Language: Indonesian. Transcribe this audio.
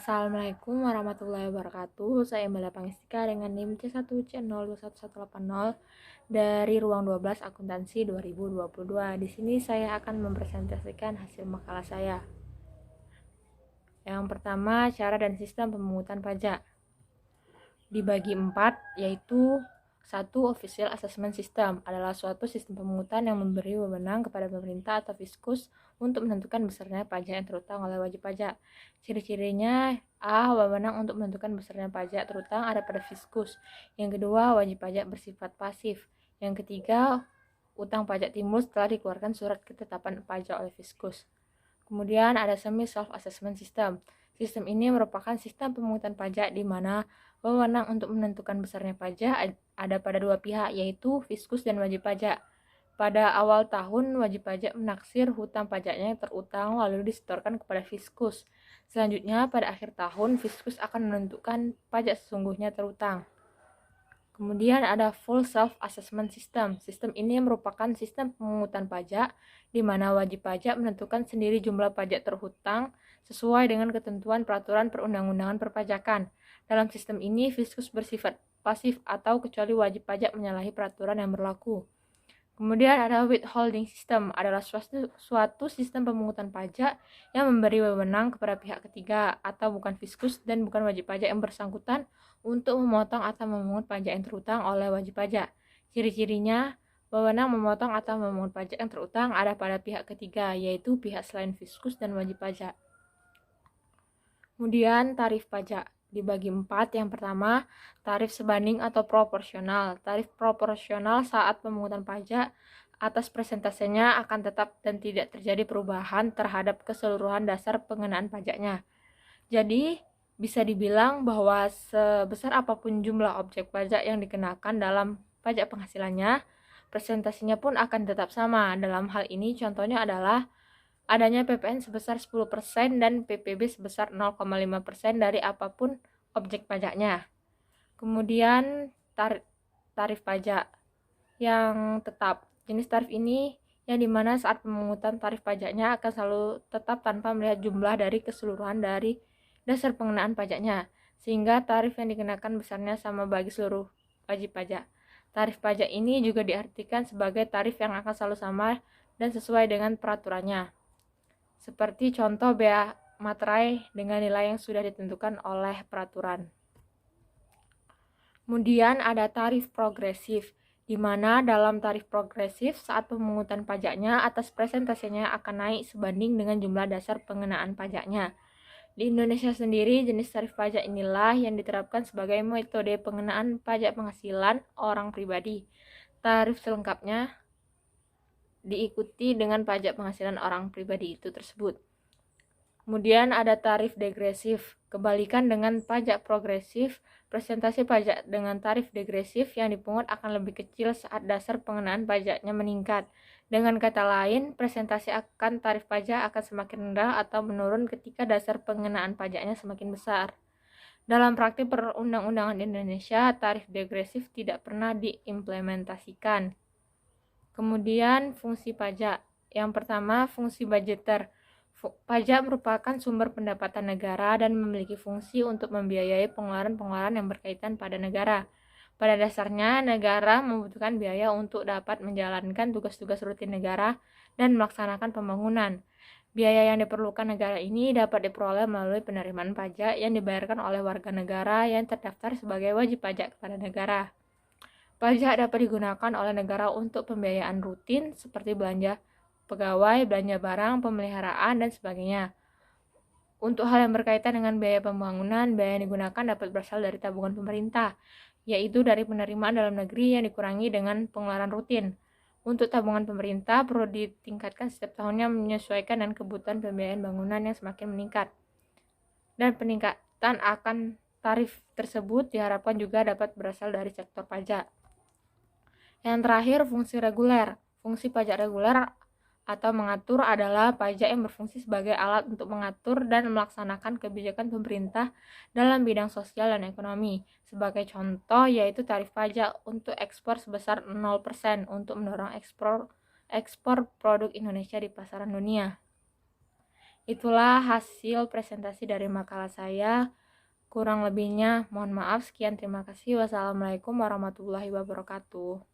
Assalamualaikum warahmatullahi wabarakatuh. Saya Mbala Pangestika dengan NIM C1C021180 dari Ruang 12 Akuntansi 2022. Di sini saya akan mempresentasikan hasil makalah saya. Yang pertama, cara dan sistem pemungutan pajak. Dibagi 4, yaitu 1. Official Assessment System adalah suatu sistem pemungutan yang memberi wewenang kepada pemerintah atau fiskus untuk menentukan besarnya pajak yang terutang oleh wajib pajak. Ciri-cirinya: A. Wewenang untuk menentukan besarnya pajak terutang ada pada fiskus. Yang kedua, wajib pajak bersifat pasif. Yang ketiga, utang pajak timbul setelah dikeluarkan surat ketetapan pajak oleh fiskus. Kemudian ada Semi Self Assessment System. Sistem ini merupakan sistem pemungutan pajak di mana wewenang untuk menentukan besarnya pajak ada pada dua pihak, yaitu fiskus dan wajib pajak. Pada awal tahun, wajib pajak menaksir hutang pajaknya yang terutang lalu disetorkan kepada fiskus. Selanjutnya, pada akhir tahun, fiskus akan menentukan pajak sesungguhnya terutang. Kemudian ada Full Self-Assessment System. Sistem ini merupakan sistem pemungutan pajak di mana wajib pajak menentukan sendiri jumlah pajak terhutang sesuai dengan ketentuan peraturan perundang-undangan perpajakan. Dalam sistem ini, fiskus bersifat pasif atau kecuali wajib pajak menyalahi peraturan yang berlaku. Kemudian ada Withholding System, adalah suatu sistem pemungutan pajak yang memberi wewenang kepada pihak ketiga atau bukan fiskus dan bukan wajib pajak yang bersangkutan untuk memotong atau memungut pajak yang terutang oleh wajib pajak. Ciri-cirinya: wewenang memotong atau memungut pajak yang terutang ada pada pihak ketiga, yaitu pihak selain fiskus dan wajib pajak. Kemudian tarif pajak dibagi 4. Yang pertama, tarif sebanding atau proporsional. Tarif proporsional saat pemungutan pajak atas persentasenya akan tetap dan tidak terjadi perubahan terhadap keseluruhan dasar pengenaan pajaknya. Jadi, bisa dibilang bahwa sebesar apapun jumlah objek pajak yang dikenakan dalam pajak penghasilannya, presentasinya pun akan tetap sama. Dalam hal ini contohnya adalah adanya PPN sebesar 10% dan PPB sebesar 0,5% dari apapun objek pajaknya. Kemudian tarif pajak yang tetap. Jenis tarif ini yang dimana saat pemungutan tarif pajaknya akan selalu tetap tanpa melihat jumlah dari keseluruhan dari dasar pengenaan pajaknya, sehingga tarif yang dikenakan besarnya sama bagi seluruh wajib pajak. Tarif pajak ini juga diartikan sebagai tarif yang akan selalu sama dan sesuai dengan peraturannya. Seperti contoh bea materai dengan nilai yang sudah ditentukan oleh peraturan. Kemudian ada tarif progresif, di mana dalam tarif progresif saat pemungutan pajaknya atas presentasinya akan naik sebanding dengan jumlah dasar pengenaan pajaknya. Di Indonesia sendiri, jenis tarif pajak inilah yang diterapkan sebagai metode pengenaan pajak penghasilan orang pribadi. Tarif selengkapnya diikuti dengan pajak penghasilan orang pribadi itu tersebut. Kemudian ada tarif degresif. Kebalikan dengan pajak progresif, presentasi pajak dengan tarif degresif yang dipungut akan lebih kecil saat dasar pengenaan pajaknya meningkat. Dengan kata lain, presentasi akan tarif pajak akan semakin rendah atau menurun ketika dasar pengenaan pajaknya semakin besar. Dalam praktik perundang-undangan Indonesia, tarif degresif tidak pernah diimplementasikan. Kemudian fungsi pajak. Yang pertama, fungsi budgeter. Pajak merupakan sumber pendapatan negara dan memiliki fungsi untuk membiayai pengeluaran-pengeluaran yang berkaitan pada negara. Pada dasarnya, negara membutuhkan biaya untuk dapat menjalankan tugas-tugas rutin negara dan melaksanakan pembangunan. Biaya yang diperlukan negara ini dapat diperoleh melalui penerimaan pajak yang dibayarkan oleh warga negara yang terdaftar sebagai wajib pajak kepada negara. Pajak dapat digunakan oleh negara untuk pembiayaan rutin seperti belanja pegawai, belanja barang, pemeliharaan, dan sebagainya. Untuk hal yang berkaitan dengan biaya pembangunan, biaya yang digunakan dapat berasal dari tabungan pemerintah, yaitu dari penerimaan dalam negeri yang dikurangi dengan pengeluaran rutin. Untuk tabungan pemerintah perlu ditingkatkan setiap tahunnya menyesuaikan dengan kebutuhan pembiayaan bangunan yang semakin meningkat. Dan peningkatan akan tarif tersebut diharapkan juga dapat berasal dari sektor pajak. Yang terakhir, fungsi reguler. Fungsi pajak reguler atau mengatur adalah pajak yang berfungsi sebagai alat untuk mengatur dan melaksanakan kebijakan pemerintah dalam bidang sosial dan ekonomi. Sebagai contoh, yaitu tarif pajak untuk ekspor sebesar 0% untuk mendorong ekspor produk Indonesia di pasaran dunia. Itulah hasil presentasi dari makalah saya. Kurang lebihnya mohon maaf. Sekian, terima kasih. Wassalamualaikum warahmatullahi wabarakatuh.